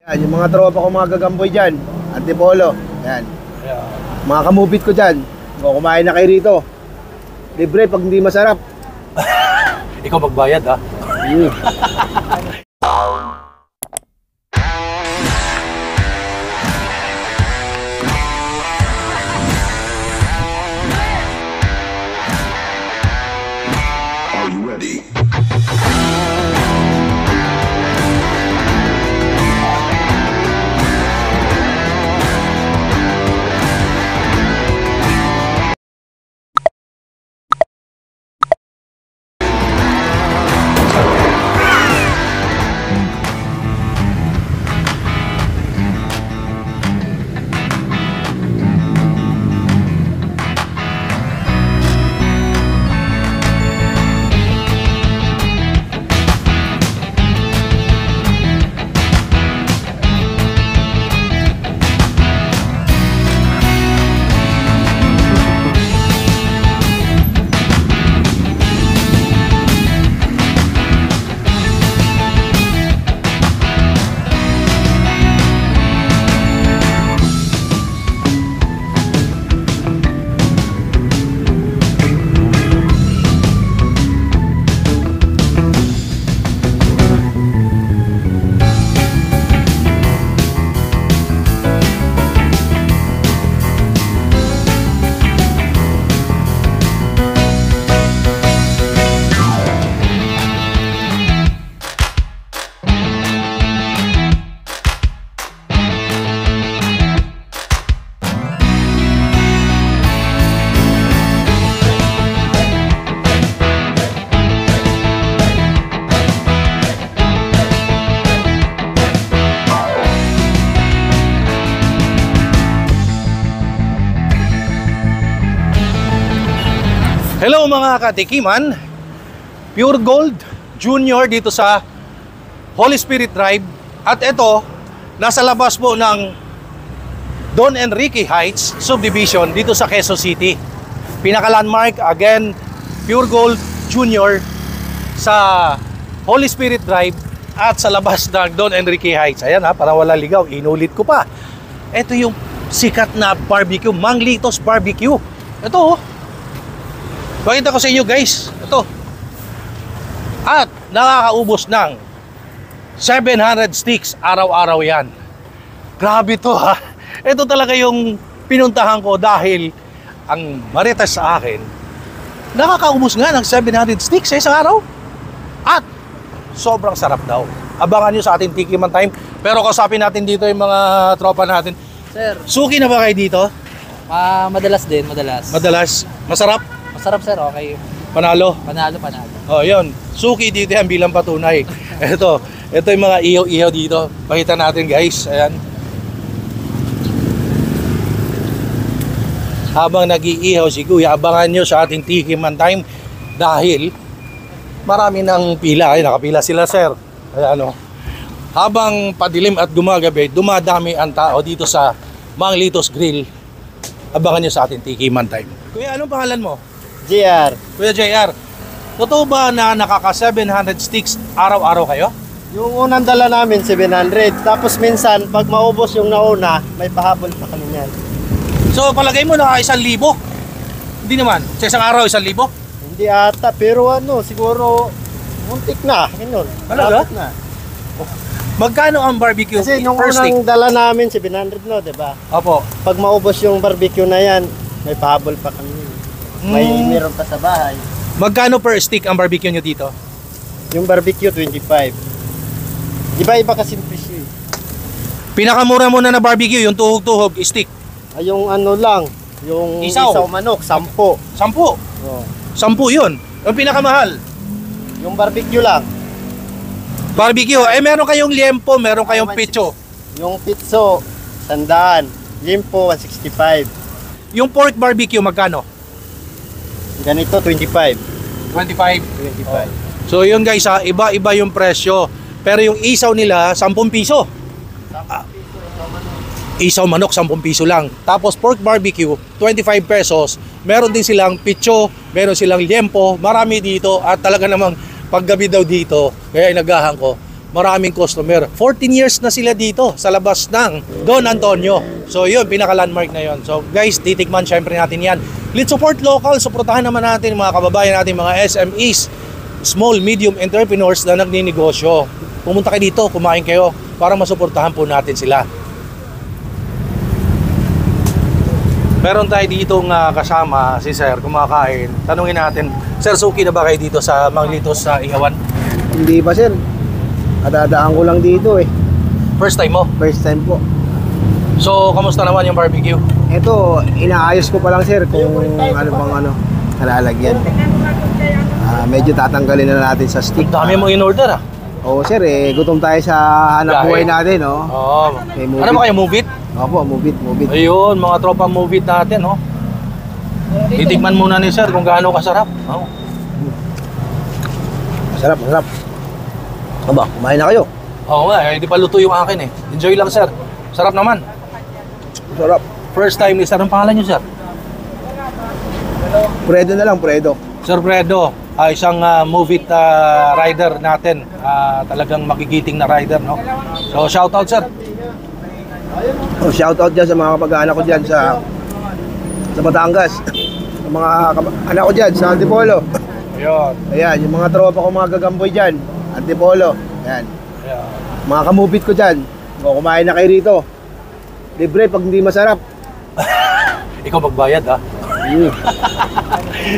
Yan, yung mga tropa ko mga gagamboy dyan, Antipolo, yan. Mga kamupit ko dyan, o kumain na kayo rito. Libre pag hindi masarap. Ikaw magbayad ha. Are you ready? Hello mga katikiman, Pure Gold Junior dito sa Holy Spirit Drive. At ito, nasa labas po ng Don Enrique Heights Subdivision dito sa Quezon City. Pinaka-landmark, again, Pure Gold Junior sa Holy Spirit Drive at sa labas ng Don Enrique Heights. Ayan ha, para wala ligaw, inulit ko pa. Ito yung sikat na barbecue, Manglitos Barbecue. Ito oh. Pakita ko sa inyo guys, ito. At nakakaubos ng 700 sticks araw-araw yan. Grabe to ha. Ito talaga yung pinuntahan ko dahil ang marites sa akin, nakakaubos nga ng 700 sticks sa isang araw. At sobrang sarap daw. Abangan nyo sa ating Tikiman Time. Pero kausapin natin dito yung mga tropa natin. Sir, Suki na ba kayo dito? madalas din, madalas. Madalas. Masarap? Masarap sir, okay. Panalo? Panalo. Oh, yun. Suki dito yan bilang patunay. Ito yung mga ihaw-ihaw dito. Pakita natin guys. Ayan. Habang nag-iihaw si Kuya, abangan nyo sa ating Tikiman Time dahil marami ng pila. Ay, nakapila sila sir. Ayan o. Habang padilim at gumagabi, dumadami ang tao dito sa Manglitos Grill. Abangan nyo sa ating Tikiman Time. Kuya, anong pangalan mo? JR, Kuya JR, totoo ba na nakaka 700 sticks araw-araw kayo? yung unang dala namin 700, tapos minsan pag maubos yung nauna, may pahabol pa kami niyan. So palagay mo naka 1,000? Hindi naman, sa isang araw 1,000? Hindi ata, pero ano, siguro muntik na, ganun. Talaga? Malapit na. Magkano ang barbecue Kasi nung per stick? unang dala namin 700 no, 'di ba? Opo. Pag maubos yung barbecue na yan, may pahabol pa kami. May meron pa sa bahay. Magkano per stick ang barbecue nyo dito? Yung barbecue 25. Iba-iba kasi yung presyo. Pinakamura muna na barbecue, yung tuhog-tuhog stick. Ay, yung ano lang, yung Isaw. manok, 10. 10. Oh. 10 yun. Yung pinakamahal. Yung barbecue lang. Barbecue, meron kayong liempo, meron kayong pitso. Yung pitso, 100. Limpo, 165. Yung pork barbecue, magkano? Ganito, 25. 25. 25. So yun guys ha, iba-iba yung presyo. Pero yung isaw nila, 10 piso. Isaw manok, 10 piso lang. Tapos pork barbecue, 25 pesos. Meron din silang pitso, meron silang liempo, marami dito. At talaga namang paggabi daw dito, kaya inagahan ko, maraming customer. 14 years na sila dito sa labas ng Don Antonio. So yun, pinaka-landmark na yun. So guys, titikman syempre natin yan. Let's support local. Supportahan naman natin mga kababayan natin, mga SMEs, small, medium entrepreneurs na nagninegosyo. Pumunta kayo dito, kumain kayo para masuportahan po natin sila. Meron tayo ditong kasama si Sir kumakain. Tanungin natin, Sir, suki na ba kayo dito sa Manglitos sa Ihawan? Hindi pa sir. Kadadaan ko lang dito eh. First time mo? First time po. So, kamusta naman yung barbecue? Ito, inaayos ko pa lang sir kung ano bang nalalagyan. Medyo tatanggalin na natin sa stick. Dami mo in-order ah. Oo sir, gutom tayo sa hanap buhay natin, no? Oo. May Ano ba kayo, move it? Opo, move it. Ayun, mga tropa move it natin, no? Titikman muna ni Sir kung gaano kasarap. Oh. Masarap. Aba, kumain na kayo. Oo nga, hindi pa luto yung akin eh. Enjoy lang, Sir. Sarap naman. Masarap. First time ni Sir. Ang pangalan niyo, Sir? Predo na lang, Predo. Sir Fredo, isang move it rider natin. Talagang magigiting na rider, no? So, shout out, Sir. Shout out dyan sa mga kapag-anak ko dyan sa Batangas. Sa mga anak ko dyan sa Antipolo. Ayun. Ayan, yung mga tropa ko mga gagamboy dyan. Antipolo. Ayan. Ayun. Mga kamupit ko dyan. O, kumain na kayo rito. Libre pag hindi masarap. Ikaw magbayad, ha?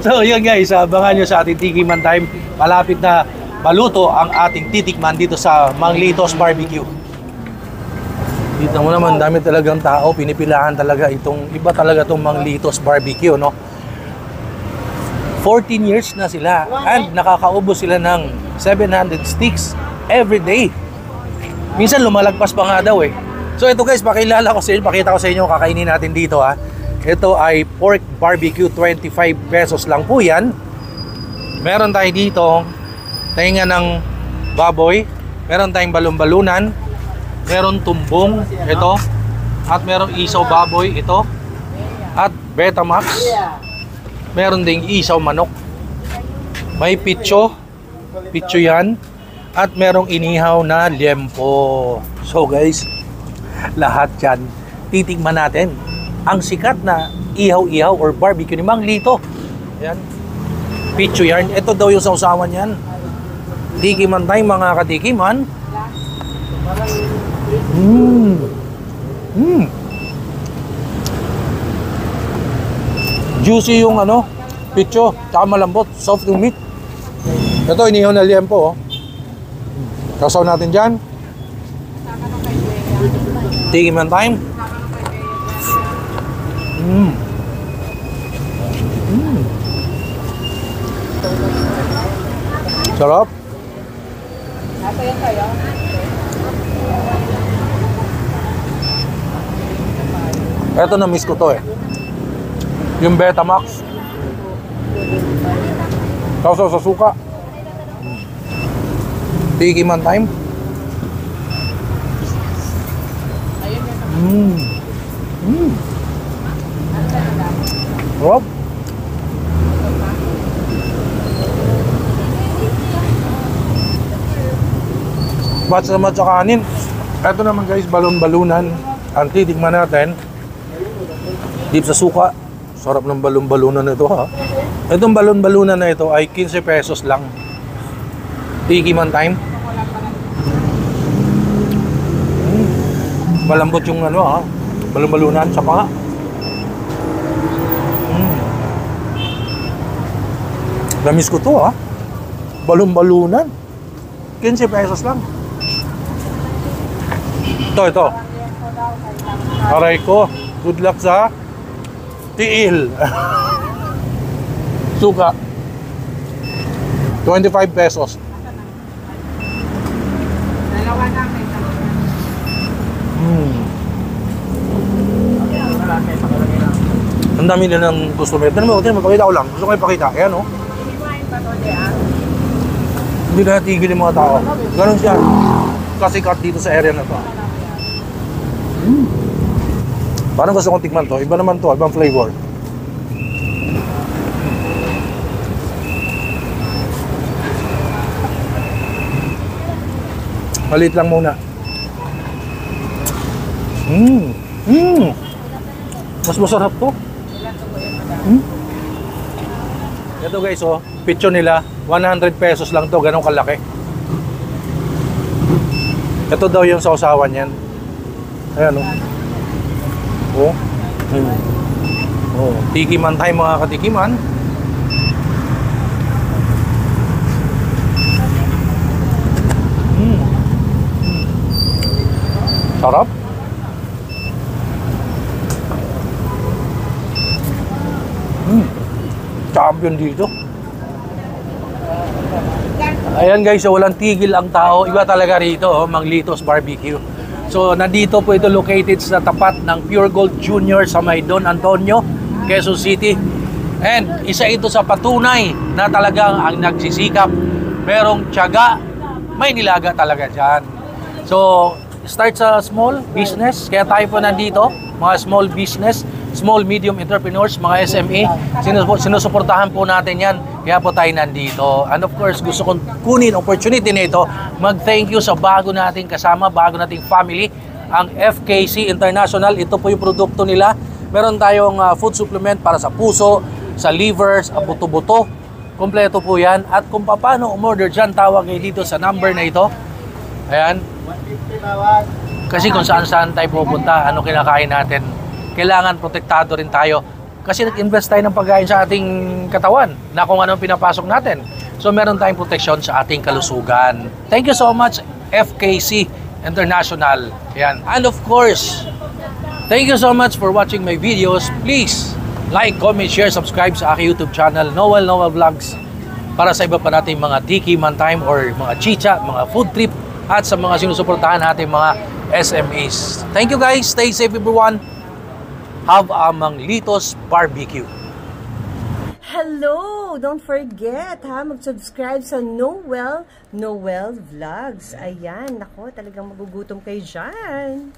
So, yun guys, abangan nyo sa ating Tikiman Time. Malapit na maluto ang ating titikman dito sa Manglitos Barbecue. Dito mo naman, dami talagang tao, pinipilahan talaga itong, iba talaga itong Manglitos Barbecue, no? 14 years na sila and nakakaubos sila ng 700 sticks every day. Minsan lumalagpas pa nga daw eh. So ito guys, pakilala ko sa inyo, pakita ko sa inyo kakainin natin dito ha. Ito ay pork barbecue, 25 pesos lang po yan. Meron tayo dito tainga ng baboy, meron tayong balon-balunan, meron tumbong, ito, at meron isaw baboy, ito, at Betamax, meron ding isaw manok, may pitso yan, at merong inihaw na liempo. So guys, lahat yan titikman natin ang sikat na ihaw-ihaw or barbecue ni Mang Lito. Yan, pitso yan, ito daw yung sausawan yan. Tikiman tayo mga katikiman. Juicy yung pitso, tsaka malambot, soft yung meat. Ito, inihaw na liempo, oh. Kasaw natin dyan. Tikiman time. Sarap. Eto, na-miss ko to eh. Yung Betamax. Sausaw sa suka. Tikiman time. Sarap. Batch naman sa kanin. Eto naman guys, balon-balunan. Ang titikman natin, dip sa suka. Sarap ng balon-balunan na ito ha. Itong balon-balunan na ito ay 15 pesos lang. Tikiman time. Malambot yung balon-balunan sa panga. Lamis ko to ha. Balon-balunan. 15 pesos lang. Ito. Aray ko. Good luck sa tiil. Suka. 25 pesos. Ang dami na ng customer. Tignan mo, pakita ko lang. Gusto ko ipakita. Ayan, oh. Hindi na natigil yung mga tao. Ganon siya. Kasikat dito sa area na to. Parang gusto kong tikman to. Iba naman to. Ibang flavor. Maliit lang muna. Mas masarap to. Ito guys, oh, picture nila, 100 pesos lang to, ganun kalaki. Ito daw yung sausawan yan. Ayan, oh. Oh. Oh, tikiman tayo mga katikiman. Sarap. Champion dito. Ayan guys, so walang tigil ang tao. Iba talaga rito, oh, Mang Litos Barbecue. So nandito po ito located sa tapat ng Pure Gold Junior sa may Don Antonio, Quezon City. And isa ito sa patunay na talagang ang nagsisikap. Merong tiyaga, may nilaga talaga dyan. So start sa small business, kaya tayo po nandito, mga small business, small medium entrepreneurs, mga SME, sinusuportahan po natin yan, kaya po tayo nandito. And of course, gusto kong kunin opportunity nito, mag-thank you sa bago nating kasama, bago nating family, ang FKC International. Ito po yung produkto nila. Meron tayong food supplement para sa puso, sa liver, sa buto-buto. Kompleto po yan. At kung paano umorder dyan, tawag kayo dito sa number na ito. Ayan. Kasi kung saan-saan tayo pupunta, ano kinakain natin, kailangan protektado rin tayo. Kasi nag-invest tayo ng pagkain sa ating katawan na kung anong pinapasok natin. So meron tayong proteksyon sa ating kalusugan. Thank you so much, FKC International. Ayan. And of course, thank you so much for watching my videos. Please like, comment, share, subscribe sa aking YouTube channel, Noel Vlogs, para sa iba pa nating mga Tiki Man Time or mga chicha, mga food trip, at sa mga sinusuportahan natin mga SMEs. Thank you guys. Stay safe everyone. Have a Mang Litos Barbecue. Hello! Don't forget mag-subscribe sa Noel Vlogs. Ayan, nako, talagang magugutom kayo dyan.